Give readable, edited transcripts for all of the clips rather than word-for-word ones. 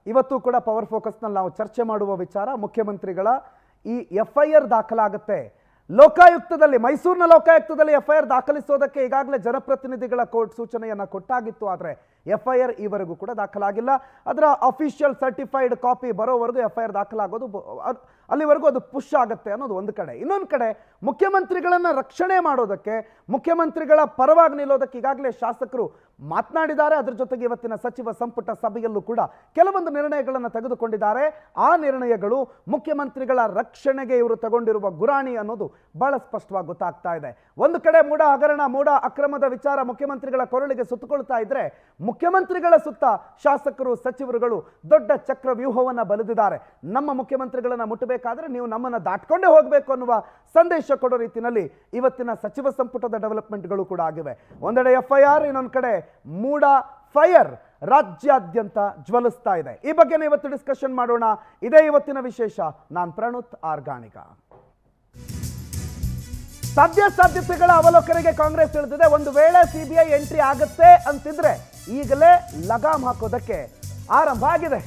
ಇವತ್ತು ಕೂಡ ಪವರ್ ಫೋಕಸ್ನಲ್ಲಿ ನಾವು ಚರ್ಚೆ ಮಾಡುವ ವಿಚಾರ ಮುಖ್ಯಮಂತ್ರಿಗಳ ಈ FIR ದಾಖಲಾಗುತ್ತೆ. ಲೋಕಾಯುಕ್ತದಲ್ಲಿ ಮೈಸೂರಿನ ಲೋಕಾಯುಕ್ತದಲ್ಲಿ FIR ದಾಖಲಿಸೋದಕ್ಕೆ ಈಗಾಗಲೇ ಜನಪ್ರತಿನಿಧಿಗಳ ಕೋರ್ಟ್ ಸೂಚನೆಯನ್ನು ಕೊಟ್ಟಾಗಿತ್ತು. ಆದರೆ FIR ಈವರೆಗೂ ಕೂಡ ದಾಖಲಾಗಿಲ್ಲ. ಅದರ ಅಫಿಷಿಯಲ್ ಸರ್ಟಿಫೈಡ್ ಕಾಪಿ ಬರೋವರೆಗೂ FIR ದಾಖಲಾಗೋದು ಅಲ್ಲಿವರೆಗೂ ಅದು ಪುಷ್ ಆಗುತ್ತೆ ಅನ್ನೋದು ಒಂದು ಕಡೆ. ಇನ್ನೊಂದು ಕಡೆ ಮುಖ್ಯಮಂತ್ರಿಗಳನ್ನು ರಕ್ಷಣೆ ಮಾಡೋದಕ್ಕೆ, ಮುಖ್ಯಮಂತ್ರಿಗಳ ಪರವಾಗಿ ನಿಲ್ಲೋದಕ್ಕೆ ಈಗಾಗಲೇ ಶಾಸಕರು ಮಾತನಾಡಿದ್ದಾರೆ. ಅದರ ಜೊತೆಗೆ ಇವತ್ತಿನ ಸಚಿವ ಸಂಪುಟ ಸಭೆಯಲ್ಲೂ ಕೂಡ ಕೆಲವೊಂದು ನಿರ್ಣಯಗಳನ್ನು ತೆಗೆದುಕೊಂಡಿದ್ದಾರೆ. ಆ ನಿರ್ಣಯಗಳು ಮುಖ್ಯಮಂತ್ರಿಗಳ ರಕ್ಷಣೆಗೆ ಇವರು ತಗೊಂಡಿರುವ ಗುರಾಣಿ ಅನ್ನೋದು ಬಹಳ ಸ್ಪಷ್ಟವಾಗಿ ಗೊತ್ತಾಗ್ತಾ ಇದೆ. ಒಂದು ಕಡೆ ಮೂಡ ಹಗರಣ, ಮೂಡ ಅಕ್ರಮದ ವಿಚಾರ ಮುಖ್ಯಮಂತ್ರಿಗಳ ಕೊರಳಿಗೆ ಸುತ್ತಕೊಳ್ತಾ ಇದ್ರೆ, ಮುಖ್ಯಮಂತ್ರಿಗಳ ಸುತ್ತ ಶಾಸಕರು, ಸಚಿವರುಗಳು ದೊಡ್ಡ ಚಕ್ರ ವ್ಯೂಹವನ್ನ ಬಲಿದಿದ್ದಾರೆ. ನಮ್ಮ ಮುಖ್ಯಮಂತ್ರಿಗಳನ್ನ ಮುಟ್ಟಬೇಕಾದ್ರೆ ನೀವು ನಮ್ಮನ್ನ ದಾಟ್ಕೊಂಡೇ ಹೋಗಬೇಕು ಅನ್ನುವ ಸಂದೇಶ ಕೊಡೋ ರೀತಿಯಲ್ಲಿ ಇವತ್ತಿನ ಸಚಿವ ಸಂಪುಟದ ಡೆವಲಪ್ಮೆಂಟ್ಗಳು ಕೂಡ ಆಗಿವೆ. ಒಂದೆಡೆ FIR, ಇನ್ನೊಂದು ಕಡೆ ಮೂಡ ಫೈರ್ ರಾಜ್ಯಾದ್ಯಂತ ಜ್ವಲಿಸ್ತಾ ಇದೆ. ಈ ಬಗ್ಗೆ ಇವತ್ತು ಡಿಸ್ಕಷನ್ ಮಾಡೋಣ. ಇದೇ ಇವತ್ತಿನ ವಿಶೇಷ. ನಾನು ಪ್ರಣುತ್ ಆರ್ಗಾಣಿಕ. ಸಾಧ್ಯತೆಗಳ ಅವಲೋಕನೆಗೆ ಕಾಂಗ್ರೆಸ್ ತಿಳಿದಿದೆ. ಒಂದು ವೇಳೆ CBI ಎಂಟ್ರಿ ಆಗುತ್ತೆ ಅಂತಿದ್ರೆ ಈಗಲೇ ಲಗಾಮ್ ಹಾಕೋದಕ್ಕೆ ಆರಂಭ ಆಗಿದೆ.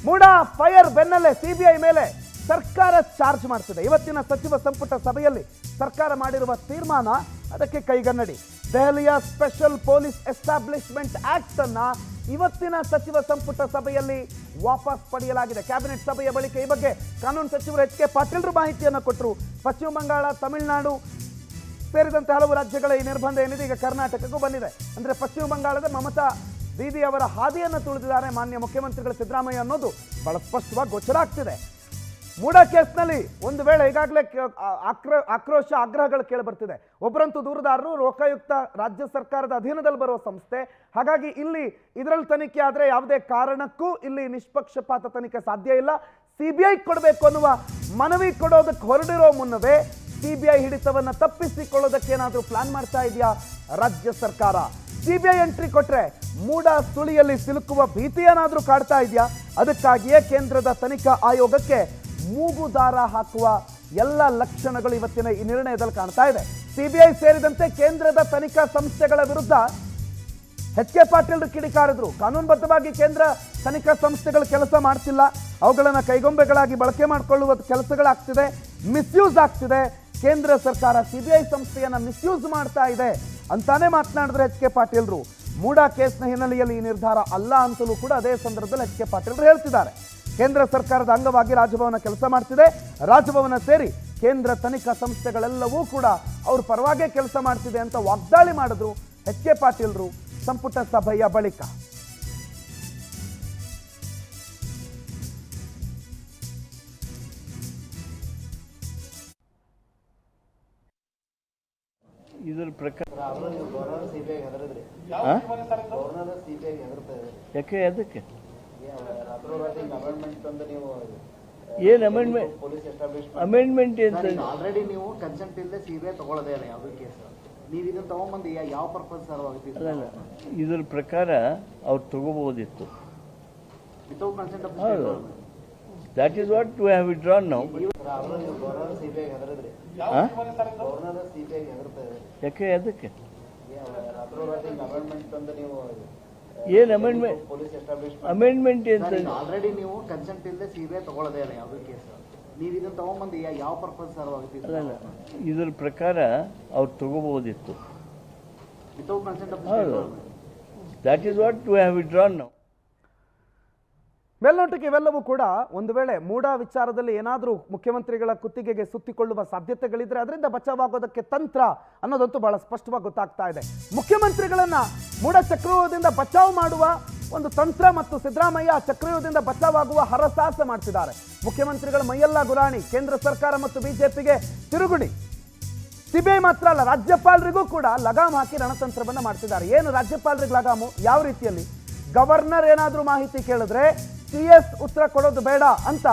ಮೂಡ ಫೈರ್ ಬೆನ್ನಲ್ಲೇ CBI ಮೇಲೆ ಸರ್ಕಾರ ಚಾರ್ಜ್ ಮಾಡ್ತಿದೆ. ಇವತ್ತಿನ ಸಚಿವ ಸಂಪುಟ ಸಭೆಯಲ್ಲಿ ಸರ್ಕಾರ ಮಾಡಿರುವ ತೀರ್ಮಾನ ಅದಕ್ಕೆ ಕೈಗನ್ನಡಿ. ದೆಹಲಿಯ ಸ್ಪೆಷಲ್ ಪೊಲೀಸ್ ಎಸ್ಟಾಬ್ಲಿಷ್ಮೆಂಟ್ ಆಕ್ಟ್ ಅನ್ನ ಇವತ್ತಿನ ಸಚಿವ ಸಂಪುಟ ಸಭೆಯಲ್ಲಿ ವಾಪಸ್ ಪಡೆಯಲಾಗಿದೆ. ಕ್ಯಾಬಿನೆಟ್ ಸಭೆಯ ಬಳಿಕ ಈ ಬಗ್ಗೆ ಕಾನೂನು ಸಚಿವರು HK ಪಾಟೀಲ್ ಮಾಹಿತಿಯನ್ನು ಕೊಟ್ಟರು. ಪಶ್ಚಿಮ ಬಂಗಾಳ, ತಮಿಳುನಾಡು ಸೇರಿದಂತೆ ಹಲವು ರಾಜ್ಯಗಳ ಈ ನಿರ್ಬಂಧ ಏನಿದೆ ಈಗ ಕರ್ನಾಟಕಕ್ಕೂ ಬಂದಿದೆ. ಅಂದ್ರೆ ಪಶ್ಚಿಮ ಬಂಗಾಳದ ಮಮತಾ ದೀದಿ ಅವರ ಹಾದಿಯನ್ನು ತುಳಿದಿದ್ದಾರೆ ಮಾನ್ಯ ಮುಖ್ಯಮಂತ್ರಿಗಳ ಸಿದ್ದರಾಮಯ್ಯ ಅನ್ನೋದು ಬಹಳ ಸ್ಪಷ್ಟವಾಗಿ ಗೋಚರ ಆಗ್ತಿದೆ. ಮೂಡ ಕೇಸ್ನಲ್ಲಿ ಒಂದು ವೇಳೆ ಈಗಾಗಲೇ ಆಕ್ರೋಶ, ಆಗ್ರಹಗಳು ಕೇಳಿ ಬರ್ತಿದೆ. ಒಬ್ಬರಂತೂ ದೂರುದಾರರು ಲೋಕಾಯುಕ್ತ ರಾಜ್ಯ ಸರ್ಕಾರದ ಅಧೀನದಲ್ಲಿ ಬರುವ ಸಂಸ್ಥೆ, ಹಾಗಾಗಿ ಇಲ್ಲಿ ಇದರಲ್ಲಿ ತನಿಖೆ ಆದರೆ ಯಾವುದೇ ಕಾರಣಕ್ಕೂ ಇಲ್ಲಿ ನಿಷ್ಪಕ್ಷಪಾತ ತನಿಖೆ ಸಾಧ್ಯ ಇಲ್ಲ, CBI ಕೊಡಬೇಕು ಅನ್ನುವ ಮನವಿ ಕೊಡೋದಕ್ಕೆ ಹೊರಡಿರೋ ಮುನ್ನವೇ CBI ಹಿಡಿತವನ್ನು ತಪ್ಪಿಸಿಕೊಳ್ಳೋದಕ್ಕೆ ಏನಾದರೂ ಪ್ಲಾನ್ ಮಾಡ್ತಾ ಇದೆಯಾ ರಾಜ್ಯ ಸರ್ಕಾರ? CBI ಎಂಟ್ರಿ ಕೊಟ್ರೆ ಮೂಡ ಸುಳಿಯಲ್ಲಿ ಸಿಲುಕುವ ಭೀತಿ ಏನಾದರೂ ಕಾಡ್ತಾ ಇದೆಯಾ? ಅದಕ್ಕಾಗಿಯೇ ಕೇಂದ್ರದ ತನಿಖಾ ಆಯೋಗಕ್ಕೆ ಮೂಗುದಾರ ಹಾಕುವ ಎಲ್ಲ ಲಕ್ಷಣಗಳು ಇವತ್ತಿನ ಈ ನಿರ್ಣಯದಲ್ಲಿ ಕಾಣ್ತಾ ಇದೆ. CBI ಸೇರಿದಂತೆ ಕೇಂದ್ರದ ತನಿಖಾ ಸಂಸ್ಥೆಗಳ ವಿರುದ್ಧ HK ಪಾಟೀಲ್ ಕಿಡಿಕಾರಿದ್ರು. ಕಾನೂನುಬದ್ಧವಾಗಿ ಕೇಂದ್ರ ತನಿಖಾ ಸಂಸ್ಥೆಗಳು ಕೆಲಸ ಮಾಡ್ತಿಲ್ಲ, ಅವುಗಳನ್ನು ಕೈಗೊಂಬೆಗಳಾಗಿ ಬಳಕೆ ಮಾಡಿಕೊಳ್ಳುವ ಕೆಲಸಗಳಾಗ್ತಿದೆ, ಮಿಸ್ಯೂಸ್ ಆಗ್ತಿದೆ. ಕೇಂದ್ರ ಸರ್ಕಾರ CBI ಸಂಸ್ಥೆಯನ್ನ ಮಿಸ್ಯೂಸ್ ಮಾಡ್ತಾ ಇದೆ ಅಂತಾನೆ ಮಾತನಾಡಿದ್ರೆ HK ಪಾಟೀಲ್ರು. ಮೂಡ ಕೇಸ್ನ ಹಿನ್ನೆಲೆಯಲ್ಲಿ ಈ ನಿರ್ಧಾರ ಅಲ್ಲ ಅಂತಲೂ ಕೂಡ ಅದೇ ಸಂದರ್ಭದಲ್ಲಿ HK ಪಾಟೀಲ್ರು ಹೇಳ್ತಿದ್ದಾರೆ. ಕೇಂದ್ರ ಸರ್ಕಾರದ ಅಂಗವಾಗಿ ರಾಜಭವನ ಕೆಲಸ ಮಾಡ್ತಿದೆ. ರಾಜಭವನ ಸೇರಿ ಕೇಂದ್ರ ತನಿಖಾ ಸಂಸ್ಥೆಗಳೆಲ್ಲವೂ ಕೂಡ ಅವ್ರ ಪರವಾಗೇ ಕೆಲಸ ಮಾಡ್ತಿದೆ ಅಂತ ವಾಗ್ದಾಳಿ ಮಾಡಿದ್ರು HK ಪಾಟೀಲ್ರು ಸಂಪುಟ ಸಭೆಯ ಬಳಿಕ. ಇದರ ಪ್ರಕಾರ ಯಾಕೆ ಅದಕ್ಕೆ ಏನು ಅಮೆಂಡ್ಮೆಂಟ್ ಅಂತ ಆಲ್ರೆಡಿ ನೀವು ಕನ್ಸೆಂಟ್ ಇಲ್ಲದೆ CBI ತಗೊಳ್ಳೋದೇ ಇಲ್ಲ ಯಾವುದೇ ಕೇಸ್. ನೀವು ಇದನ್ನ ತಗೊಂಡ್ಬಂದು ಯಾವ ಪರ್ಪಸ್ ಸರ್ವಾಗುತ್ತೆ? ಅಲ್ಲ, ಇದರ ಪ್ರಕಾರ ಅವ್ರು ತಗೋಬಹುದಿತ್ತು. Without consent of that is what we have withdrawn now. ಯಾಕೆ ಅದಕ್ಕೆ ಏನು ಅಮೆಂಡ್ಮೆಂಟ್ ಅಂತ ಆಲ್ರೆಡಿ ನೀವು ಕನ್ಸೆಂಟ್ ಇಲ್ಲದೆ CBI ತಗೊಳ್ಳೋದೇ ಇಲ್ಲ ಯಾವುದೇ ಕೇಸ್. ನೀವು ಇದನ್ನ ತಗೊಂಡ್ಬಂದು ಯಾವ ಪರ್ಪಸ್ ಸರ್ವಾಗುತ್ತೆ? ಅಲ್ಲ, ಇದರ ಪ್ರಕಾರ ಅವ್ರು ತಗೋಬಹುದಿತ್ತು. Without consent of that is what we have withdrawn now. ಮೇಲ್ನೋಟಕ್ಕೆ ಇವೆಲ್ಲವೂ ಕೂಡ ಒಂದು ವೇಳೆ ಮೂಡ ವಿಚಾರದಲ್ಲಿ ಏನಾದರೂ ಮುಖ್ಯಮಂತ್ರಿಗಳ ಕುತ್ತಿಗೆಗೆ ಸುತ್ತಿಕೊಳ್ಳುವ ಸಾಧ್ಯತೆಗಳಿದ್ರೆ ಅದರಿಂದ ಬಚಾವಾಗೋದಕ್ಕೆ ತಂತ್ರ ಅನ್ನೋದಂತೂ ಬಹಳ ಸ್ಪಷ್ಟವಾಗಿ ಗೊತ್ತಾಗ್ತಾ ಇದೆ. ಮುಖ್ಯಮಂತ್ರಿಗಳನ್ನ ಮೂಡ ಚಕ್ರವ್ಯೂಹದಿಂದ ಬಚಾವ್ ಮಾಡುವ ಒಂದು ತಂತ್ರ ಮತ್ತು ಸಿದ್ದರಾಮಯ್ಯ ಚಕ್ರವ್ಯೂಹದಿಂದ ಬಚಾವಾಗುವ ಹರಸಾಹಸ ಮಾಡ್ತಿದ್ದಾರೆ. ಮುಖ್ಯಮಂತ್ರಿಗಳ ಮೈಯೆಲ್ಲ ಗುರಾಣಿ, ಕೇಂದ್ರ ಸರ್ಕಾರ ಮತ್ತು BJPಗೆ ತಿರುಗುಣಿ. CBI ಮಾತ್ರ ಅಲ್ಲ, ರಾಜ್ಯಪಾಲರಿಗೂ ಕೂಡ ಲಗಾಮ್ ಹಾಕಿ ರಣತಂತ್ರವನ್ನ ಮಾಡ್ತಿದ್ದಾರೆ. ಏನು ರಾಜ್ಯಪಾಲರಿಗೆ ಲಗಾಮು? ಯಾವ ರೀತಿಯಲ್ಲಿ? ಗವರ್ನರ್ ಏನಾದರೂ ಮಾಹಿತಿ ಕೇಳಿದ್ರೆ CS ಉತ್ತರ ಕೊಡೋದು ಬೇಡ ಅಂತ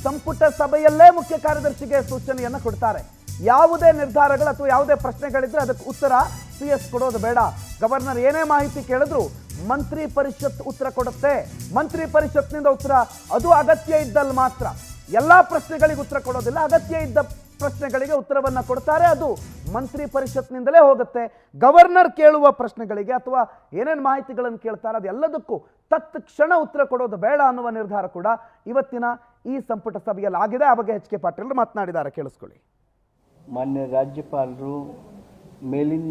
ಸಂಪುಟ ಸಭೆಯಲ್ಲೇ ಮುಖ್ಯ ಕಾರ್ಯದರ್ಶಿಗೆ ಸೂಚನೆಯನ್ನು ಕೊಡ್ತಾರೆ. ಯಾವುದೇ ನಿರ್ಧಾರಗಳು ಅಥವಾ ಯಾವುದೇ ಪ್ರಶ್ನೆಗಳಿದ್ರೆ ಅದಕ್ಕೆ ಉತ್ತರ CS ಕೊಡೋದು ಬೇಡ. ಗವರ್ನರ್ ಏನೇ ಮಾಹಿತಿ ಕೇಳಿದ್ರು ಮಂತ್ರಿ ಪರಿಷತ್ ಉತ್ತರ ಕೊಡುತ್ತೆ. ಮಂತ್ರಿ ಪರಿಷತ್ನಿಂದ ಉತ್ತರ ಅದು ಅಗತ್ಯ ಇದ್ದಲ್ಲಿ ಮಾತ್ರ. ಎಲ್ಲಾ ಪ್ರಶ್ನೆಗಳಿಗೆ ಉತ್ತರ ಕೊಡೋದಿಲ್ಲ, ಅಗತ್ಯ ಇದ್ದ ಪ್ರಶ್ನೆಗಳಿಗೆ ಉತ್ತರವನ್ನ ಕೊಡ್ತಾರೆ. ಅದು ಮಂತ್ರಿ ಪರಿಷತ್ನಿಂದಲೇ ಹೋಗುತ್ತೆ. ಗವರ್ನರ್ ಕೇಳುವ ಪ್ರಶ್ನೆಗಳಿಗೆ ಅಥವಾ ಏನೇನು ಮಾಹಿತಿಗಳನ್ನು ಕೇಳ್ತಾರೆ ಅದೆಲ್ಲದಕ್ಕೂ ತತ್ಕ್ಷಣ ಉತ್ತರ ಕೊಡೋದು ಬೇಡ ಅನ್ನುವ ನಿರ್ಧಾರ ಕೂಡ ಇವತ್ತಿನ ಈ ಸಂಪುಟ ಸಭೆಯಲ್ಲಿ ಆಗಿದೆ. ಆ ಬಗ್ಗೆ ಎಚ್ ಕೆ ಪಾಟೀಲ್ ಮಾತನಾಡಿದ್ದಾರೆ, ಕೇಳಿಸ್ಕೊಳ್ಳಿ. ಮಾನ್ಯ ರಾಜ್ಯಪಾಲರು ಮೇಲಿನ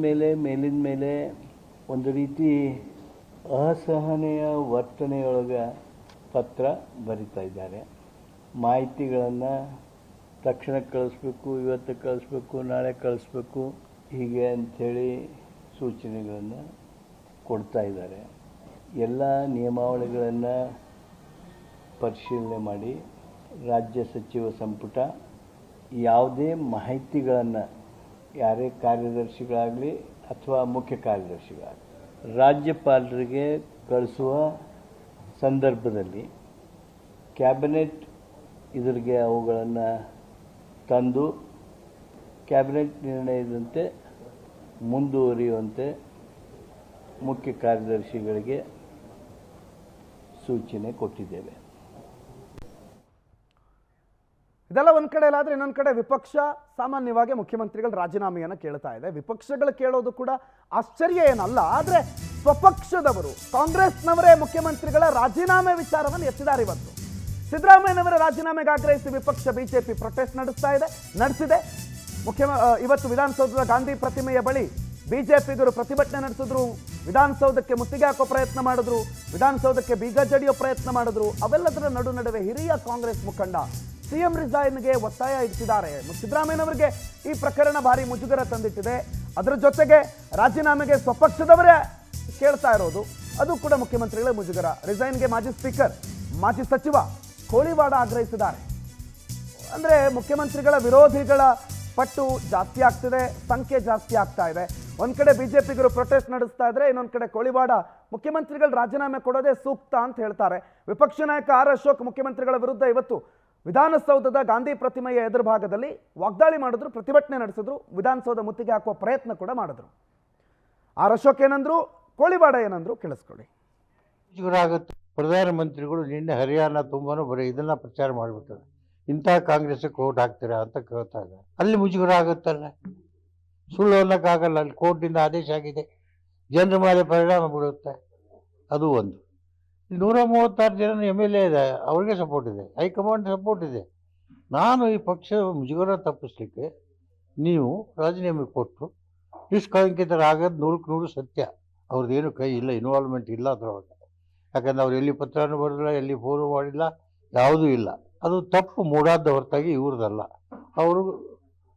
ಮೇಲೆ ಒಂದು ರೀತಿ ಅಸಹನೆಯ ವರ್ತನೆಯೊಳಗೆ ಪತ್ರ ಬರಿತಾ ಇದ್ದಾರೆ. ಮಾಹಿತಿಗಳನ್ನು ತಕ್ಷಣ ಕಳಿಸ್ಬೇಕು, ಇವತ್ತು ಕಳಿಸ್ಬೇಕು, ನಾಳೆ ಕಳಿಸ್ಬೇಕು, ಹೀಗೆ ಅಂಥೇಳಿ ಸೂಚನೆಗಳನ್ನು ಕೊಡ್ತಾ ಇದ್ದಾರೆ. ಎಲ್ಲ ನಿಯಮಾವಳಿಗಳನ್ನು ಪರಿಶೀಲನೆ ಮಾಡಿ ರಾಜ್ಯ ಸಚಿವ ಸಂಪುಟ ಯಾವುದೇ ಮಾಹಿತಿಗಳನ್ನು ಯಾರೇ ಕಾರ್ಯದರ್ಶಿಗಳಾಗಲಿ ಅಥವಾ ಮುಖ್ಯ ಕಾರ್ಯದರ್ಶಿಗಳಾಗಲಿ ರಾಜ್ಯಪಾಲರಿಗೆ ಕಳಿಸುವ ಸಂದರ್ಭದಲ್ಲಿ ಕ್ಯಾಬಿನೆಟ್ ಇದರಿಗೆ ಅವುಗಳನ್ನು ತಂದು ಕ್ಯಾಬಿನೆಟ್ ನಿರ್ಣಯದಂತೆ ಮುಂದುವರಿಯುವಂತೆ ಮುಖ್ಯ ಕಾರ್ಯದರ್ಶಿಗಳಿಗೆ ಸೂಚನೆ ಕೊಟ್ಟಿದ್ದೇವೆ. ಇದೆಲ್ಲ ಒಂದ್ ಕಡೆ ಆದರೆ ಇನ್ನೊಂದು ಕಡೆ ವಿಪಕ್ಷ ಸಾಮಾನ್ಯವಾಗಿ ಮುಖ್ಯಮಂತ್ರಿಗಳ ರಾಜೀನಾಮೆಯನ್ನು ಕೇಳ್ತಾ ಇದೆ. ವಿಪಕ್ಷಗಳು ಕೇಳೋದು ಕೂಡ ಆಶ್ಚರ್ಯ ಏನಲ್ಲ. ಆದರೆ ಸ್ವಪಕ್ಷದವರು ಕಾಂಗ್ರೆಸ್ನವರೇ ಮುಖ್ಯಮಂತ್ರಿಗಳ ರಾಜೀನಾಮೆ ವಿಚಾರವನ್ನು ಎತ್ತಿದ್ದಾರೆ. ಇವತ್ತು ಸಿದ್ದರಾಮಯ್ಯನವರ ರಾಜೀನಾಮೆಗೆ ಆಗ್ರಹಿಸಿ ವಿಪಕ್ಷ ಬಿಜೆಪಿ ಪ್ರೊಟೆಸ್ಟ್ ನಡೆಸಿದೆ. ಇವತ್ತು ವಿಧಾನಸೌಧದ ಗಾಂಧಿ ಪ್ರತಿಮೆಯ ಬಳಿ ಬಿಜೆಪಿಗರು ಪ್ರತಿಭಟನೆ ನಡೆಸಿದ್ರು. ವಿಧಾನಸೌಧಕ್ಕೆ ಮುತ್ತಿಗೆ ಹಾಕೋ ಪ್ರಯತ್ನ ಮಾಡಿದ್ರು, ವಿಧಾನಸೌಧಕ್ಕೆ ಬೀಗ ಜಡಿಯೋ ಪ್ರಯತ್ನ ಮಾಡಿದ್ರು. ಅವೆಲ್ಲದರ ನಡುವೆ ಹಿರಿಯ ಕಾಂಗ್ರೆಸ್ ಮುಖಂಡ ಸಿಎಂ ರಿಸೈನ್ಗೆ ಒತ್ತಾಯ ಇಡ್ತಿದ್ದಾರೆ. ಸಿದ್ದರಾಮಯ್ಯನವರಿಗೆ ಈ ಪ್ರಕರಣ ಭಾರಿ ಮುಜುಗರ ತಂದಿಟ್ಟಿದೆ. ಅದರ ಜೊತೆಗೆ ರಾಜೀನಾಮೆಗೆ ಸ್ವಪಕ್ಷದವರೇ ಕೇಳ್ತಾ ಇರೋದು ಅದು ಕೂಡ ಮುಖ್ಯಮಂತ್ರಿಗಳ ಮುಜುಗರ. ರಿಸೈನ್ಗೆ ಮಾಜಿ ಸ್ಪೀಕರ್, ಮಾಜಿ ಸಚಿವ ಕೋಳಿವಾಡ ಆಗ್ರಹಿಸಿದ್ದಾರೆ. ಅಂದ್ರೆ ಮುಖ್ಯಮಂತ್ರಿಗಳ ವಿರೋಧಿಗಳ ಪಟ್ಟು ಜಾಸ್ತಿ ಆಗ್ತಿದೆ, ಸಂಖ್ಯೆ ಜಾಸ್ತಿ ಆಗ್ತಾ ಇದೆ. ಒಂದ್ ಕಡೆ ಬಿಜೆಪಿಗರು ಪ್ರೊಟೆಸ್ಟ್ ನಡೆಸ್ತಾ ಇದ್ರೆ, ಇನ್ನೊಂದ್ ಕಡೆ ಕೋಳಿವಾಡ ಮುಖ್ಯಮಂತ್ರಿಗಳು ರಾಜೀನಾಮೆ ಕೊಡೋದೇ ಸೂಕ್ತ ಅಂತ ಹೇಳ್ತಾರೆ. ವಿಪಕ್ಷ ನಾಯಕ ಆರ್ ಅಶೋಕ್ ಮುಖ್ಯಮಂತ್ರಿಗಳ ವಿರುದ್ಧ ಇವತ್ತು ವಿಧಾನಸೌಧದ ಗಾಂಧಿ ಪ್ರತಿಮೆಯ ಎದುರು ಭಾಗದಲ್ಲಿ ವಾಗ್ದಾಳಿ ಮಾಡಿದ್ರು, ಪ್ರತಿಭಟನೆ ನಡೆಸಿದ್ರು, ವಿಧಾನಸೌಧ ಮುತ್ತಿಗೆ ಹಾಕುವ ಪ್ರಯತ್ನ ಕೂಡ ಮಾಡಿದ್ರು. ಆರ್ ಅಶೋಕ್ ಏನಂದ್ರು, ಕೋಳಿವಾಡ ಏನಂದ್ರು, ಕೇಳಿಸ್ಕೊಳ್ಳಿ. ಆಗುತ್ತೆ. ಪ್ರಧಾನಮಂತ್ರಿಗಳು ನಿನ್ನೆ ಹರಿಯಾಣ ತುಂಬಾನು ಬರೀ ಇದನ್ನ ಪ್ರಚಾರ ಮಾಡಿಬಿಟ್ಟಾರೆ. ಇಂಥ ಕಾಂಗ್ರೆಸ್ಗೆ ಓಟ್ ಹಾಕ್ತೀರಾ ಅಂತ ಕೇಳ್ತಾ ಇದ್ದಾರೆ. ಅಲ್ಲಿ ಮುಜುಗರ ಆಗುತ್ತಲ್ಲ, ಸುಳ್ಳು ಅನ್ನೋಕ್ಕಾಗಲ್ಲ. ಅಲ್ಲಿ ಕೋರ್ಟಿಂದ ಆದೇಶ ಆಗಿದೆ, ಜನರ ಮೇಲೆ ಪರಿಣಾಮ ಬೀಳುತ್ತೆ. ಅದು ಒಂದು. 136 ಜನ MLA ಇದೆ, ಅವ್ರಿಗೆ ಸಪೋರ್ಟ್ ಇದೆ, ಹೈಕಮಾಂಡ್ ಸಪೋರ್ಟ್ ಇದೆ. ನಾನು ಈ ಪಕ್ಷ ಮುಜುಗರ ತಪ್ಪಿಸ್ಲಿಕ್ಕೆ ನೀವು ರಾಜೀನಾಮೆ ಕೊಟ್ಟು ನಿಷ್ಕಳಂಕಿತರಾಗೋದು 100% ಸತ್ಯ. ಅವ್ರದ್ದೇನು ಕೈ ಇಲ್ಲ, ಇನ್ವಾಲ್ವ್ಮೆಂಟ್ ಇಲ್ಲ ಅದರೊಳಗೆ. ಯಾಕಂದ್ರೆ ಅವ್ರು ಎಲ್ಲಿ ಪತ್ರನೂ ಬರೆದಿಲ್ಲ, ಎಲ್ಲಿ ಫೋನ್ ಮಾಡಿಲ್ಲ, ಯಾವುದೂ ಇಲ್ಲ. ಅದು ತಪ್ಪು ಮೂಡಾದ ಹೊರತಾಗಿ ಇವ್ರದಲ್ಲ. ಅವರು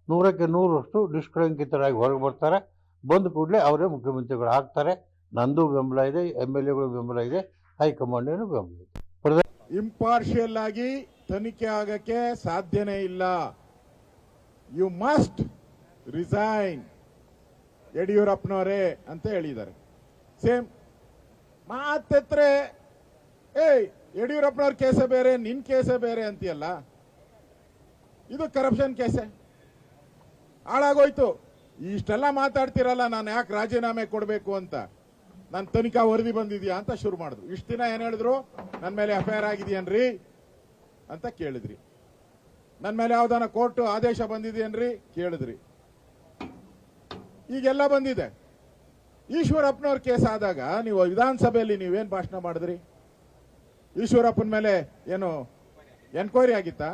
100ಕ್ಕೆ 100ರಷ್ಟು ನಿಷ್ಕಳಂಕಿತರಾಗಿ ಹೊರಗೆ ಬರ್ತಾರೆ. ಬಂದ ಕೂಡಲೇ ಅವರೇ ಮುಖ್ಯಮಂತ್ರಿಗಳು ಆಗ್ತಾರೆ. ನಂದು ಬೆಂಬಲ ಇದೆ, MLAಗಳು ಬೆಂಬಲ ಇದೆ, ಹೈಕಮಾಂಡೇನು ಬೆಂಬಲ ಇದೆ. ಇಂಪಾರ್ಷಿಯಲ್ ಆಗಿ ತನಿಖೆ ಆಗಕ್ಕೆ ಸಾಧ್ಯನೇ ಇಲ್ಲ. ಯು ಮಸ್ಟ್ ರಿಸೈನ್ ಯಡಿಯೂರಪ್ಪನವರೇ ಅಂತ ಹೇಳಿದ್ದಾರೆ. ಸೇಮ್ ಮಾತೆತ್ರೆ ಯಡಿಯೂರಪ್ಪನವ್ರ ಕೇಸೇ ಬೇರೆ, ನಿನ್ ಕೇಸೇ ಬೇರೆ ಅಂತೀಯಲ್ಲ. ಇದು ಕರಪ್ಷನ್ ಕೇಸೆ, ಹಾಳಾಗೋಯ್ತು. ಇಷ್ಟೆಲ್ಲ ಮಾತಾಡ್ತಿರಲ್ಲ, ನಾನು ಯಾಕೆ ರಾಜೀನಾಮೆ ಕೊಡಬೇಕು ಅಂತ. ನನ್ನ ತನಿಖಾ ವರದಿ ಬಂದಿದ್ಯಾ ಅಂತ ಶುರು ಮಾಡಿದ್ರು. ಇಷ್ಟು ದಿನ ಏನ್ ಹೇಳಿದ್ರು, ನನ್ನ ಮೇಲೆ FIR ಆಗಿದೆಯೇನ್ರಿ ಅಂತ ಕೇಳಿದ್ರಿ. ನನ್ನ ಮೇಲೆ ಯಾವ್ದಾನ ಕೋರ್ಟ್ ಆದೇಶ ಬಂದಿದೆಯೇನ್ರಿ ಕೇಳಿದ್ರಿ. ಈಗೆಲ್ಲ ಬಂದಿದೆ. ಈಶ್ವರಪ್ಪನವ್ರ ಕೇಸ್ ಆದಾಗ ನೀವು ವಿಧಾನಸಭೆಯಲ್ಲಿ ನೀವೇನ್ ಭಾಷಣ ಮಾಡಿದ್ರಿ? ಈಶ್ವರಪ್ಪನ ಮೇಲೆ ಏನು ಎನ್ಕ್ವೈರಿ ಆಗಿತ್ತಾ?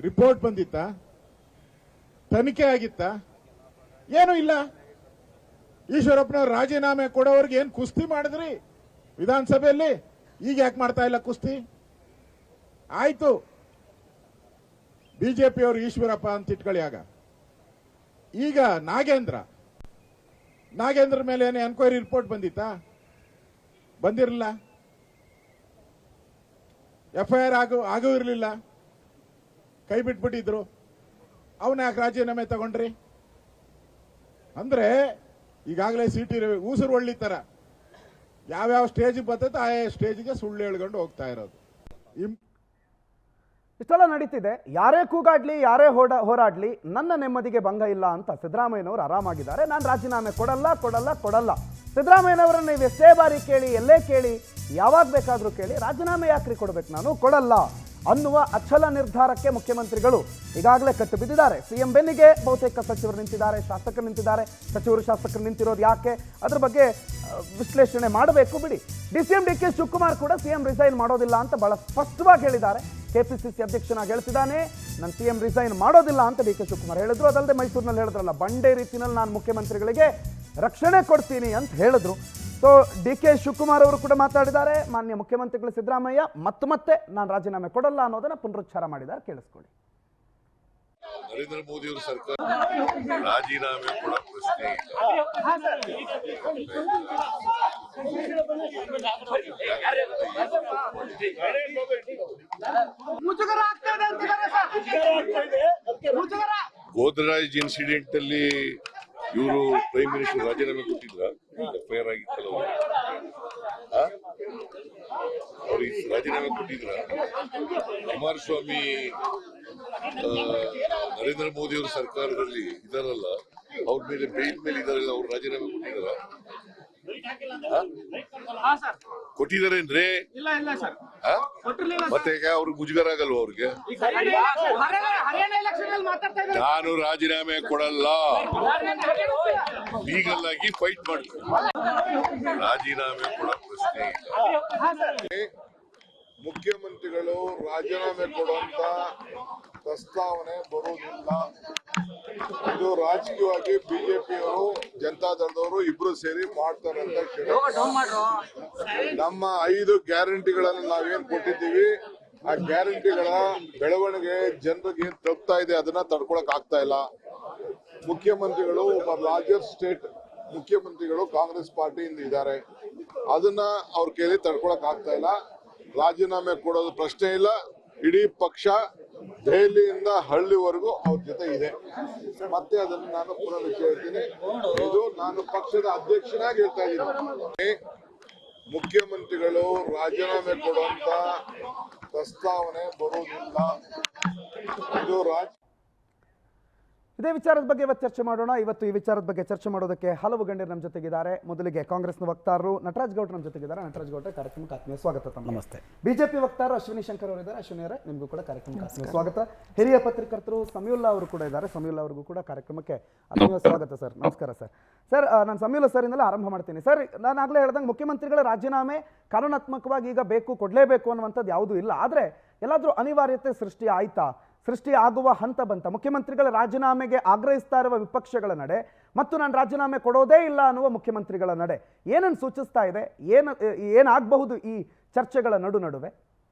ರಿಪೋರ್ಟ್ ಬಂದಿತ್ತಾ? ತನಿಖೆ ಆಗಿತ್ತಾ? ಏನೂ ಇಲ್ಲ. ಈಶ್ವರಪ್ಪನವ್ರ ರಾಜೀನಾಮೆ ಕೊಡೋರ್ಗೆ ಏನ್ ಕುಸ್ತಿ ಮಾಡಿದ್ರಿ ವಿಧಾನಸಭೆಯಲ್ಲಿ? ಈಗ ಯಾಕೆ ಮಾಡ್ತಾ ಇಲ್ಲ ಕುಸ್ತಿ? ಆಯ್ತು, ಬಿಜೆಪಿಯವರು ಈಶ್ವರಪ್ಪ ಅಂತ ಇಟ್ಕೊಳ್ಳಿ. ಆಗ ಈಗ ನಾಗೇಂದ್ರ ಮೇಲೆ ಏನು ಎನ್ಕ್ವೈರಿ ರಿಪೋರ್ಟ್ ಬಂದಿತ್ತಾ? ಬಂದಿರಲಿಲ್ಲ. FIR ಆಗೂ ಇರಲಿಲ್ಲ, ಕೈ ಬಿಟ್ಬಿಟ್ಟಿದ್ರು. ಅವನ ಯಾಕೆ ರಾಜೀನಾಮೆ ತಗೊಂಡ್ರಿ? ಅಂದ್ರೆ ಈಗಾಗಲೇ ಸಿಟಿ ಊಸರು ಒಳ್ಳಿ ತರ ಯಾವ್ಯಾವ ಸ್ಟೇಜ್ ಬರ್ತೈತೆ ಆ ಸ್ಟೇಜ್ಗೆ ಸುಳ್ಳು ಹೇಳ್ಕೊಂಡು ಹೋಗ್ತಾ ಇರೋದು. ಇಷ್ಟೆಲ್ಲ ನಡೀತಿದೆ. ಯಾರೇ ಕೂಗಾಡ್ಲಿ, ಯಾರೇ ಹೋರಾಡ್ಲಿ, ನನ್ನ ನೆಮ್ಮದಿಗೆ ಭಂಗ ಇಲ್ಲ ಅಂತ ಸಿದ್ದರಾಮಯ್ಯನವರು ಆರಾಮಾಗಿದ್ದಾರೆ. ನಾನು ರಾಜೀನಾಮೆ ಕೊಡಲ್ಲ. ಸಿದ್ದರಾಮಯ್ಯನವರನ್ನ ನೀವು ಎಷ್ಟೇ ಬಾರಿ ಕೇಳಿ, ಎಲ್ಲೇ ಕೇಳಿ, ಯಾವಾಗ ಬೇಕಾದ್ರೂ ಕೇಳಿ, ರಾಜೀನಾಮೆ ಯಾಕ್ರಿ ಕೊಡ್ಬೇಕು? ನಾನು ಕೊಡಲ್ಲ. ಅನ್ನುವ ಅಚಲ ನಿರ್ಧಾರಕ್ಕೆ ಮುಖ್ಯಮಂತ್ರಿಗಳು ಈಗಾಗಲೇ ಕಟ್ಟು ಬಿದ್ದಿದ್ದಾರೆ. ಸಿಎಂ ಬೆನ್ನಿಗೆ ಬಹುತೇಕ ಸಚಿವರು ನಿಂತಿದ್ದಾರೆ, ಶಾಸಕರು ನಿಂತಿದ್ದಾರೆ. ಶಾಸಕರು ನಿಂತಿರೋದು ಯಾಕೆ, ಅದ್ರ ಬಗ್ಗೆ ವಿಶ್ಲೇಷಣೆ ಮಾಡಬೇಕು ಬಿಡಿ. DCM DK ಶಿವಕುಮಾರ್ ಕೂಡ ಸಿಎಂ ರಿಸೈನ್ ಮಾಡೋದಿಲ್ಲ ಅಂತ ಬಹಳ ಸ್ಪಷ್ಟವಾಗಿ ಹೇಳಿದ್ದಾರೆ. KPCC ಅಧ್ಯಕ್ಷನಾಗಿ ಹೇಳ್ತಿದ್ದಾನೆ, ನಾನು ಸಿಎಂ ರಿಸೈನ್ ಮಾಡೋದಿಲ್ಲ ಅಂತ DK ಶಿವಕುಮಾರ್ ಹೇಳಿದ್ರು. ಅದಲ್ಲದೆ ಮೈಸೂರಿನಲ್ಲಿ ಹೇಳಿದ್ರಲ್ಲ, ಬಂಡೆ ರೀತಿಯಲ್ಲಿ ನಾನು ಮುಖ್ಯಮಂತ್ರಿಗಳಿಗೆ ರಕ್ಷಣೆ ಕೊಡ್ತೀನಿ ಅಂತ ಹೇಳಿದ್ರು. ಸೊ DK ಶಿವಕುಮಾರ್ ಅವರು ಕೂಡ ಮಾತಾಡಿದ್ದಾರೆ. ಮಾನ್ಯ ಮುಖ್ಯಮಂತ್ರಿಗಳು ಸಿದ್ದರಾಮಯ್ಯ ಮತ್ತೆ ನಾನು ರಾಜೀನಾಮೆ ಕೊಡಲ್ಲ ಅನ್ನೋದನ್ನ ಪುನರುಚ್ಚಾರ ಮಾಡಿದ್ದಾರೆ. ಕೇಳಿಸ್ಕೊಳ್ಳಿ. ನರೇಂದ್ರ ಮೋದಿ ಅವರ ಸರ್ಕಾರ ರಾಜೀನಾಮೆ ಕೊಡೋ ಪ್ರಶ್ನೆ ಗೋದ್ರಾಜ್ ಇನ್ಸಿಡೆಂಟ್ ಅಲ್ಲಿ ಇವರು ಪ್ರೈಮ್ ಮಿನಿಸ್ಟರ್ ರಾಜೀನಾಮೆ ಕೊಟ್ಟಿದ್ರ ಎಫ್ಐಆರ್ ಆಗಿತ್ತಲ್ಲ ಅವ್ರಿಗೆ ರಾಜೀನಾಮೆ ಕೊಟ್ಟಿದ್ರ ಕುಮಾರಸ್ವಾಮಿ ನರೇಂದ್ರ ಮೋದಿ ಅವರ ಸರ್ಕಾರದಲ್ಲಿ ಇದಾರಲ್ಲ ಅವ್ರ ಮೇಲೆ ಬೇಲ್ ಮೇಲೆ ಇದಾರಲ್ಲ ಅವ್ರು ರಾಜೀನಾಮೆ ಕೊಟ್ಟಿದಾರೇನ್ರಿ ಮತ್ತೆ ಅವ್ರಿಗೆ ಮುಜುಗರ ಆಗಲ್ವ ಅವ್ರಿಗೆ ನಾನು ರಾಜೀನಾಮೆ ಕೊಡಲ್ಲ ಲೀಗಲ್ ಆಗಿ ಫೈಟ್ ಮಾಡ್ತೀನಿ ರಾಜೀನಾಮೆ ಕೊಡೋ ಪ್ರಶ್ನೆ ಇಲ್ಲ ಮುಖ್ಯಮಂತ್ರಿಗಳು ರಾಜೀನಾಮೆ ಕೊಡುವಂತ ಪ್ರಸ್ತಾವನೆ ಬರುವುದಿಲ್ಲ ಇದು ರಾಜಕೀಯವಾಗಿ ಬಿಜೆಪಿಯವರು ಜನತಾದಳದವರು ಇಬ್ರು ಸೇರಿ ಮಾಡ್ತಾರೆ ಅಂತ ನಮ್ಮ 5 ಗ್ಯಾರಂಟಿಗಳನ್ನು ನಾವೇನ್ ಕೊಟ್ಟಿದ್ದೀವಿ ಆ ಗ್ಯಾರಂಟಿಗಳ ಬೆಳವಣಿಗೆ ಜನರಿಗೆ ಏನ್ ತಲುಪ್ತಾ ಇದೆ ಅದನ್ನ ತಡ್ಕೊಳಕ್ ಆಗ್ತಾ ಇಲ್ಲ ಮುಖ್ಯಮಂತ್ರಿಗಳು ಒಬ್ಬ ಲಾರ್ಜರ್ ಸ್ಟೇಟ್ ಮುಖ್ಯಮಂತ್ರಿಗಳು ಕಾಂಗ್ರೆಸ್ ಪಾರ್ಟಿಯಿಂದ ಇದ್ದಾರೆ ಅದನ್ನ ಅವ್ರ ಕೈಲಿ ತಡ್ಕೊಳಕ್ ಆಗ್ತಾ ಇಲ್ಲ ರಾಜೀನಾಮೆ ಕೊಡೋದು ಪ್ರಶ್ನೆ ಇಲ್ಲ ಇಡೀ ಪಕ್ಷ ದೆಹಲಿಯಿಂದ ಹಳ್ಳಿವರೆಗೂ ಅವ್ರ ಜೊತೆ ಇದೆ ಮತ್ತೆ ಅದನ್ನು ನಾನು ಪುನರುಚ್ಚ ಹೇಳ್ತೀನಿ ಇದು ನಾನು ಪಕ್ಷದ ಅಧ್ಯಕ್ಷನಾಗಿ ಹೇಳ್ತಾ ಇದ್ದೀನಿ ಮುಖ್ಯಮಂತ್ರಿಗಳು ರಾಜೀನಾಮೆ ಕೊಡುವಂತ ಪ್ರಸ್ತಾವನೆ ಬರುವುದಿಲ್ಲ ಇದು ಇದೇ ವಿಚಾರದ ಬಗ್ಗೆ ಇವತ್ತು ಚರ್ಚೆ ಮಾಡೋಣ. ಇವತ್ತು ಈ ವಿಚಾರದ ಬಗ್ಗೆ ಚರ್ಚೆ ಮಾಡೋದಕ್ಕೆ ಹಲವು ಗಣ್ಯರು ನಮ್ಮ ಜೊತೆಗಿದ್ದಾರೆ. ಮೊದಲಿಗೆ ಕಾಂಗ್ರೆಸ್ನ ವಕ್ತಾರರು ನಟರಾಜ್ ಗೌಡ್ರು ನಮ್ಮ ಜೊತೆಗಿದ್ದಾರೆ. ನಟರಾಜ್ ಗೌಡ್ರೆ, ಕಾರ್ಯಕ್ರಮಕ್ಕೆ ಆತ್ಮೀಯ ಸ್ವಾಗತ. ನಮಸ್ತೆ. ಬಿಜೆಪಿ ವಕ್ತಾರರು ಅಶ್ವಿನಿ ಶಂಕರ್ ಅವರಿದ್ದಾರೆ. ಅಶ್ವಿನಿ ಅವರೇ, ನಿಮಗೂ ಕೂಡ ಕಾರ್ಯಕ್ರಮಕ್ಕೆ ಆತ್ಮೀಯ ಸ್ವಾಗತ. ಹಿರಿಯ ಪತ್ರಕರ್ತರು ಸಮೀವುಲ್ಲಾ ಅವರು ಕೂಡ ಇದ್ದಾರೆ. ಸಮೀವುಲ್ಲಾ ಅವರಿಗೂ ಕೂಡ ಕಾರ್ಯಕ್ರಮಕ್ಕೆ ಆತ್ಮೀಯ ಸ್ವಾಗತ ಸರ್. ನಮಸ್ಕಾರ ಸರ್. ಸರ್, ನಾನು ಸಮೀವುಲ್ಲಾ ಸರ್ ಇಂದಲೇ ಆರಂಭ ಮಾಡ್ತೀನಿ. ಸರ್, ನಾನು ಆಗಲೇ ಹೇಳ್ದಂಗೆ ಮುಖ್ಯಮಂತ್ರಿಗಳ ರಾಜೀನಾಮೆ ಕಾನೂನಾತ್ಮಕವಾಗಿ ಈಗ ಬೇಕು, ಕೊಡಲೇಬೇಕು ಅನ್ನುವಂಥದ್ದು ಯಾವುದೂ ಇಲ್ಲ. ಆದರೆ ಎಲ್ಲಾದರೂ ಅನಿವಾರ್ಯತೆ ಸೃಷ್ಟಿ ಆಗುವ ಹಂತ ಬಂತ, ಮುಖ್ಯಮಂತ್ರಿಗಳ ರಾಜೀನಾಮೆಗೆ ಆಗ್ರಹಿಸ್ತಾ ಇರುವ ವಿಪಕ್ಷಗಳ ನಡೆ ಮತ್ತು ನಾನು ರಾಜೀನಾಮೆ ಕೊಡೋದೇ ಇಲ್ಲ ಅನ್ನುವ ಮುಖ್ಯಮಂತ್ರಿಗಳ ನಡೆ ಏನನ್ನು ಸೂಚಿಸ್ತಾ ಇದೆ? ಏನಾಗಬಹುದು ಈ ಚರ್ಚೆಗಳ ನಡುವೆ?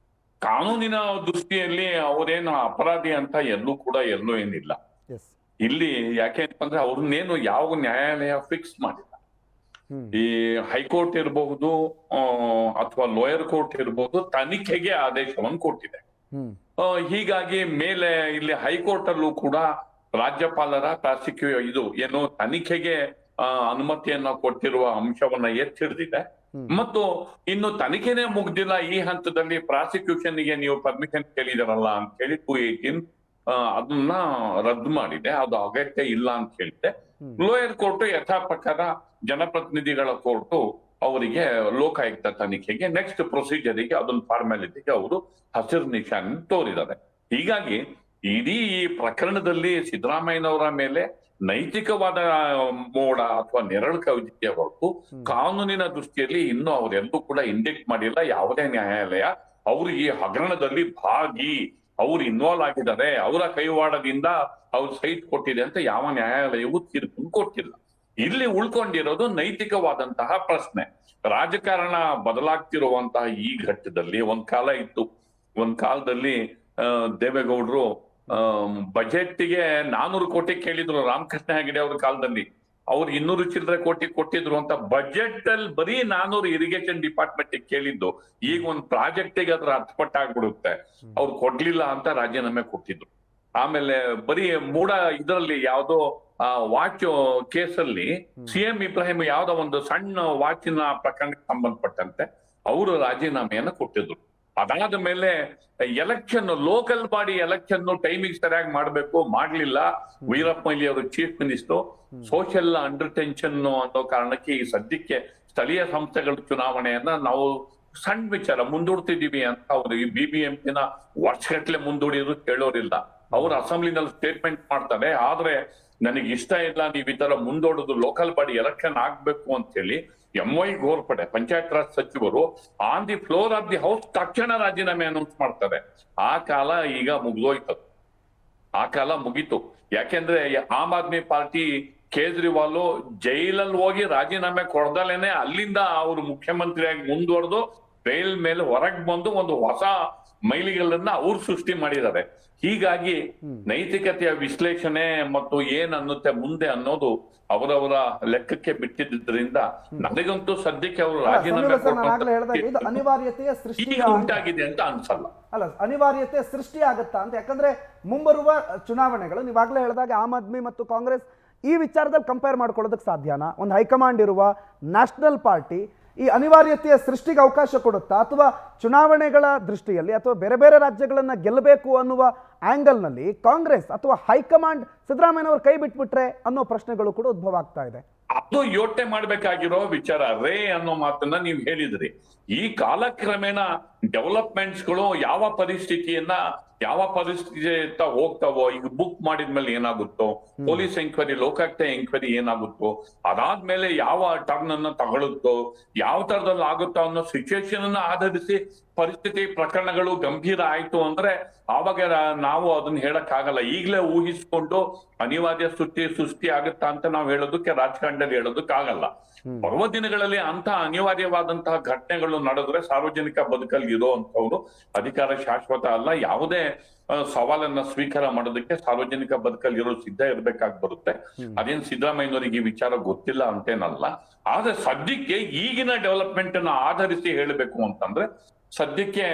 ಕಾನೂನಿನ ದೃಷ್ಟಿಯಲ್ಲಿ ಅವರೇನು ಅಪರಾಧಿ ಅಂತ ಎಲ್ಲೂ ಏನಿಲ್ಲ ಇಲ್ಲಿ. ಯಾಕೆ ಅಂತಂದ್ರೆ ಅವ್ರನ್ನೇನು ಯಾವ ನ್ಯಾಯಾಲಯ ಫಿಕ್ಸ್ ಮಾಡಿಲ್ಲ. ಈ ಹೈಕೋರ್ಟ್ ಇರಬಹುದು ಅಥವಾ ಲೋಯರ್ ಕೋರ್ಟ್ ಇರಬಹುದು, ತನಿಖೆಗೆ ಆದೇಶವನ್ನು ಕೊಟ್ಟಿದೆ. ಹೀಗಾಗಿ ಮೇಲೆ ಇಲ್ಲಿ ಹೈಕೋರ್ಟ್ ಅಲ್ಲೂ ಕೂಡ ರಾಜ್ಯಪಾಲರ ತನಿಖೆಗೆ ಅನುಮತಿಯನ್ನ ಕೊಟ್ಟಿರುವ ಅಂಶವನ್ನ ಎತ್ತಿಡಿದಿದೆ. ಮತ್ತು ಇನ್ನು ತನಿಖೆನೇ ಮುಗ್ದಿಲ್ಲ, ಈ ಹಂತದಲ್ಲಿ ಪ್ರಾಸಿಕ್ಯೂಷನ್ ಗೆ ನೀವು ಪರ್ಮಿಷನ್ ಕೇಳಿದಾರಲ್ಲ ಅಂತ ಹೇಳಿ 218 ಅದನ್ನ ರದ್ದು ಮಾಡಿದೆ. ಅದು ಅಗತ್ಯ ಇಲ್ಲ ಅಂತ ಹೇಳಿದೆ. ಲೋಯರ್ ಕೋರ್ಟ್ ಯಥಾ ಪ್ರಕಾರ ಜನಪ್ರತಿನಿಧಿಗಳ ಕೋರ್ಟು ಅವರಿಗೆ ಲೋಕಾಯುಕ್ತ ತನಿಖೆಗೆ ನೆಕ್ಸ್ಟ್ ಪ್ರೊಸೀಜರಿಗೆ ಅದೊಂದು ಫಾರ್ಮ್ಯಾಲಿಟಿಗೆ ಅವರು ಹಸಿರು ನಿಶಾನೆ ತೋರಿದ್ದಾರೆ. ಹೀಗಾಗಿ ಇಡೀ ಈ ಪ್ರಕರಣದಲ್ಲಿ ಸಿದ್ದರಾಮಯ್ಯನವರ ಮೇಲೆ ನೈತಿಕವಾದ ಮೋಡ ಅಥವಾ ನೆರಳು ಕವಿದಿದೆಯ ಹೊರತು ಕಾನೂನಿನ ದೃಷ್ಟಿಯಲ್ಲಿ ಇನ್ನೂ ಅವರೆಲ್ಲೂ ಕೂಡ ಇಂಡಿಕ್ಟ್ ಮಾಡಿಲ್ಲ ಯಾವುದೇ ನ್ಯಾಯಾಲಯ. ಅವರು ಈ ಹಗರಣದಲ್ಲಿ ಅವ್ರು ಇನ್ವಾಲ್ವ್ ಆಗಿದ್ದಾರೆ, ಅವರ ಕೈವಾಡದಿಂದ ಅವ್ರು ಸೈಟ್ ಕೊಟ್ಟಿದೆ ಅಂತ ಯಾವ ನ್ಯಾಯಾಲಯವೂ ತೀರ್ಪನ್ನು ಕೊಟ್ಟಿಲ್ಲ. ಇಲ್ಲಿ ಉಳ್ಕೊಂಡಿರೋದು ನೈತಿಕವಾದಂತಹ ಪ್ರಶ್ನೆ. ರಾಜಕಾರಣ ಬದಲಾಗ್ತಿರುವಂತಹ ಈ ಘಟ್ಟದಲ್ಲಿ ಒಂದ್ ಕಾಲದಲ್ಲಿ ದೇವೇಗೌಡರು ಬಜೆಟ್ಗೆ 400 ಕೋಟಿ ಕೇಳಿದ್ರು. ರಾಮಕೃಷ್ಣ ಹೆಗಡೆ ಅವ್ರ ಕಾಲದಲ್ಲಿ ಅವ್ರು 200 ಚಿಲ್ಲರೆ ಕೋಟಿ ಕೊಟ್ಟಿದ್ರು ಅಂತ ಬಜೆಟ್ ಅಲ್ಲಿ ಬರೀ 400 ಇರಿಗೇಷನ್ ಡಿಪಾರ್ಟ್ಮೆಂಟ್ ಕೇಳಿದ್ದು. ಈಗ ಒಂದ್ ಪ್ರಾಜೆಕ್ಟಿಗೆ ಅದ್ರ ಅರ್ಥಪಟ್ಟಾಗ್ಬಿಡುತ್ತೆ. ಅವ್ರು ಕೊಡ್ಲಿಲ್ಲ ಅಂತ ರಾಜೀನಾಮೆ ಕೊಟ್ಟಿದ್ರು. ಆಮೇಲೆ ಬರೀ ಇದರಲ್ಲಿ ಯಾವ್ದೋ ವಾಚ್ ಕೇಸಲ್ಲಿ CM ಇಬ್ರಾಹಿಂ ಯಾವ್ದೋ ಒಂದು ಸಣ್ಣ ವಾಚಿನ ಪ್ರಕರಣಕ್ಕೆ ಸಂಬಂಧಪಟ್ಟಂತೆ ಅವರು ರಾಜೀನಾಮೆಯನ್ನ ಕೊಟ್ಟಿದ್ರು. ಅದಾದ ಮೇಲೆ ಲೋಕಲ್ ಬಾಡಿ ಎಲೆಕ್ಷನ್ ಟೈಮಿಂಗ್ ಸರಿಯಾಗಿ ಮಾಡ್ಲಿಲ್ಲ. ವೀರಪ್ಪ ಮೊಯ್ಲಿ ಅವರು chief minister, social under tension ಅನ್ನೋ ಕಾರಣಕ್ಕೆ ಈ ಸದ್ಯಕ್ಕೆ ಸ್ಥಳೀಯ ಸಂಸ್ಥೆಗಳ ಚುನಾವಣೆಯನ್ನ ನಾವು ಸಣ್ಣ ವಿಚಾರ ಮುಂದೂಡ್ತಿದೀವಿ ಅಂತ ಅವ್ರು ಈ BBMP ವರ್ಷಗಟ್ಲೆ ಮುಂದೂಡಿದ್ರು ಕೇಳೋರಿಲ್ಲ. ಅವ್ರು ಅಸೆಂಬ್ಲಿನಲ್ಲಿ ಸ್ಟೇಟ್ಮೆಂಟ್ ಮಾಡ್ತಾರೆ, ಆದ್ರೆ ನನಗೆ ಇಷ್ಟ ಇಲ್ಲ ನೀವು ಈ ತರ ಮುಂದೂಡೋದು, ಲೋಕಲ್ ಬಾಡಿ ಎಲೆಕ್ಷನ್ ಆಗ್ಬೇಕು ಅಂತ ಹೇಳಿ MY ಗೋರ್ಪಡೆ ಪಂಚಾಯತ್ ರಾಜ್ ಸಚಿವರು on the floor of the house ತಕ್ಷಣ ರಾಜೀನಾಮೆ ಅನೌನ್ಸ್ ಮಾಡ್ತಾರೆ. ಆ ಕಾಲ ಈಗ ಮುಗ್ದೋಯ್ತು, ಆ ಕಾಲ ಮುಗೀತು. ಯಾಕೆಂದ್ರೆ ಆಮ್ ಆದ್ಮಿ ಪಾರ್ಟಿ ಕೇಜ್ರಿವಾಲ್ ಜೈಲಲ್ಲಿ ಹೋಗಿ ರಾಜೀನಾಮೆ ಕೊಡ್ದಲೇನೆ ಅಲ್ಲಿಂದ ಅವರು ಮುಖ್ಯಮಂತ್ರಿಯಾಗಿ ಮುಂದುವರೆದು ರೈಲ್ ಮೇಲೆ ಹೊರಗೆ ಬಂದು ಒಂದು ಹೊಸ ಮೈಲಿಗಲ್ಲನ್ನ ಅವ್ರು ಸೃಷ್ಟಿ ಮಾಡಿದ್ದಾರೆ. ಹೀಗಾಗಿ ನೈತಿಕತೆಯ ವಿಶ್ಲೇಷಣೆ ಮತ್ತು ಏನ್ ಅನ್ನುತ್ತೆ ಮುಂದೆ ಅನ್ನೋದು ಅವರವರ ಲೆಕ್ಕಕ್ಕೆ ಬಿಟ್ಟಿದ್ದರಿಂದ ನನಗಂತೂ ಸದ್ಯಕ್ಕೆ ಅವರು ರಾಜೀನಾಮೆ ಇದು ಅನಿವಾರ್ಯತೆಯ ಸೃಷ್ಟಿ ಉಂಟಾಗಿದೆ ಅಂತ ಅನ್ಸಲ್ಲ. ಅಲ್ಲ, ಅನಿವಾರ್ಯತೆ ಸೃಷ್ಟಿ ಆಗುತ್ತಾ ಅಂತ, ಯಾಕಂದ್ರೆ ಮುಂಬರುವ ಚುನಾವಣೆಗಳು ನೀವಾಗ್ಲೇ ಹೇಳಿದಾಗ ಆಮ್ ಆದ್ಮಿ ಮತ್ತು ಕಾಂಗ್ರೆಸ್ ಈ ವಿಚಾರದಲ್ಲಿ ಕಂಪೇರ್ ಮಾಡ್ಕೊಳ್ಳೋದಕ್ಕೆ ಸಾಧ್ಯನಾ? ಒಂದು ಹೈಕಮಾಂಡ್ ಇರುವ ನ್ಯಾಷನಲ್ ಪಾರ್ಟಿ ಈ ಅನಿವಾರ್ಯತೆಯ ಸೃಷ್ಟಿಗೆ ಅವಕಾಶ ಕೊಡುತ್ತಾ, ಅಥವಾ ಚುನಾವಣೆಗಳ ದೃಷ್ಟಿಯಲ್ಲಿ ಅಥವಾ ಬೇರೆ ಬೇರೆ ರಾಜ್ಯಗಳನ್ನ ಗೆಲ್ಲಬೇಕು ಅನ್ನುವ ಆಂಗಲ್ನಲ್ಲಿ ಕಾಂಗ್ರೆಸ್ ಅಥವಾ ಹೈಕಮಾಂಡ್ ಸಿದ್ದರಾಮಯ್ಯನವರು ಕೈ ಬಿಟ್ಬಿಟ್ರೆ ಅನ್ನೋ ಪ್ರಶ್ನೆಗಳು ಕೂಡ ಉದ್ಭವ ಆಗ್ತಾ ಇದೆ. ಅದು ಯೋಚನೆ ಮಾಡ್ಬೇಕಾಗಿರೋ ವಿಚಾರ ರೇ ಅನ್ನೋ ಮಾತನ್ನ ನೀವು ಹೇಳಿದ್ರಿ. ಈ ಕಾಲಕ್ರಮೇಣ ಡೆವಲಪ್ಮೆಂಟ್ಸ್ಗಳು ಯಾವ ಪರಿಸ್ಥಿತಿ ಹೋಗ್ತಾವೋ, ಈಗ ಬುಕ್ ಮಾಡಿದ್ಮೇಲೆ ಏನಾಗುತ್ತೋ, ಪೊಲೀಸ್ ಎಂಕ್ವೈರಿ, ಲೋಕಾಯುಕ್ತ ಎಂಕ್ವೈರಿ ಏನಾಗುತ್ತೋ, ಅದಾದ್ಮೇಲೆ ಯಾವ ಟರ್ನ್ ಅನ್ನ ತಗೊಳುತ್ತೋ, ಯಾವ ತರದಲ್ಲಿ ಆಗುತ್ತೋ ಅನ್ನೋ ಸಿಚುವೇಶನ್ ಅನ್ನ ಆಧರಿಸಿ ಪರಿಸ್ಥಿತಿ ಪ್ರಕರಣಗಳು ಗಂಭೀರ ಆಯ್ತು ಅಂದ್ರೆ ಆವಾಗ ನಾವು ಅದನ್ನ ಹೇಳಕ್ ಆಗಲ್ಲ. ಈಗಲೇ ಊಹಿಸ್ಕೊಂಡು ಅನಿವಾರ್ಯ ಸೃಷ್ಟಿ ಆಗುತ್ತಾ ಅಂತ ನಾವು ಹೇಳೋದಕ್ಕೆ ರಾಜಕಾರಣದಲ್ಲಿ ಹೇಳೋದಕ್ಕಾಗಲ್ಲ. ಬರುವ ದಿನಗಳಲ್ಲಿ ಅಂತ ಅನಿವಾರ್ಯವಾದಂತಹ ಘಟನೆಗಳು ನಡೆದ್ರೆ ಸಾರ್ವಜನಿಕ ಬದುಕಲ್ಲಿ ಇರುವಂತವ್ರು ಅಧಿಕಾರ ಶಾಶ್ವತ ಅಲ್ಲ, ಯಾವುದೇ ಸವಾಲನ್ನ ಸ್ವೀಕಾರ ಮಾಡೋದಕ್ಕೆ ಸಾರ್ವಜನಿಕ ಬದುಕಲ್ಲಿ ಇರೋ ಸಿದ್ಧ ಇರ್ಬೇಕಾಗಿ ಬರುತ್ತೆ. ಅದೇನ್ ಸಿದ್ದರಾಮಯ್ಯನವರಿಗೆ ಈ ವಿಚಾರ ಗೊತ್ತಿಲ್ಲ ಅಂತೇನಲ್ಲ. ಆದ್ರೆ ಸದ್ಯಕ್ಕೆ ಈಗಿನ ಡೆವಲಪ್ಮೆಂಟ್ ಅನ್ನ ಆಧರಿಸಿ ಹೇಳಬೇಕು ಅಂತಂದ್ರೆ ಸದ್ಯಕ್ಕೆ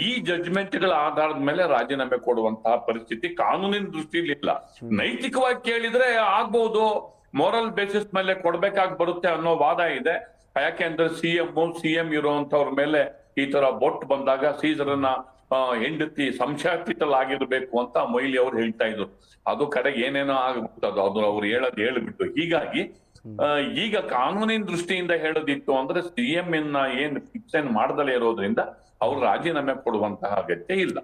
ಈ ಜಡ್ಜ್ಮೆಂಟ್ ಗಳ ಆಧಾರದ ಮೇಲೆ ರಾಜೀನಾಮೆ ಕೊಡುವಂತಹ ಪರಿಸ್ಥಿತಿ ಕಾನೂನಿನ ದೃಷ್ಟಿಯಲ್ಲಿ ಇಲ್ಲ. ನೈತಿಕವಾಗಿ ಕೇಳಿದ್ರೆ ಆಗ್ಬಹುದು, ಮೋರಲ್ ಬೇಸಿಸ್ ಮೇಲೆ ಕೊಡ್ಬೇಕಾಗಿ ಬರುತ್ತೆ ಅನ್ನೋ ವಾದ ಇದೆ. ಯಾಕೆಂದ್ರೆ ಸಿಎಂ ಇರುವಂತವ್ರ ಮೇಲೆ ಈ ತರ ಬೊಟ್ಟು ಬಂದಾಗ ಸೀಸರನ್ನ ಹೆಂಡತಿ ಸಂಶಯಾತೀತಲಾಗಿರ್ಬೇಕು ಅಂತ ಮೊಯ್ಲಿ ಅವ್ರು ಹೇಳ್ತಾ ಇದ್ರು. ಅದು ಕಡೆಗೆ ಏನೇನೋ ಆಗ್ಬಿಟ್ಟು ಅದು ಅವ್ರು ಹೇಳ್ಬಿಟ್ಟು. ಹೀಗಾಗಿ ಈಗ ಕಾನೂನಿನ ದೃಷ್ಟಿಯಿಂದ ಹೇಳೋದಿತ್ತು ಅಂದ್ರೆ ಸಿಎಂ ಏನ್ ಫಿಕ್ಸ್ ಏನ್ ಮಾಡ್ದಲೇ ಇರೋದ್ರಿಂದ ಅವ್ರು ರಾಜೀನಾಮೆ ಕೊಡುವಂತಹ ಅಗತ್ಯ ಇಲ್ಲ.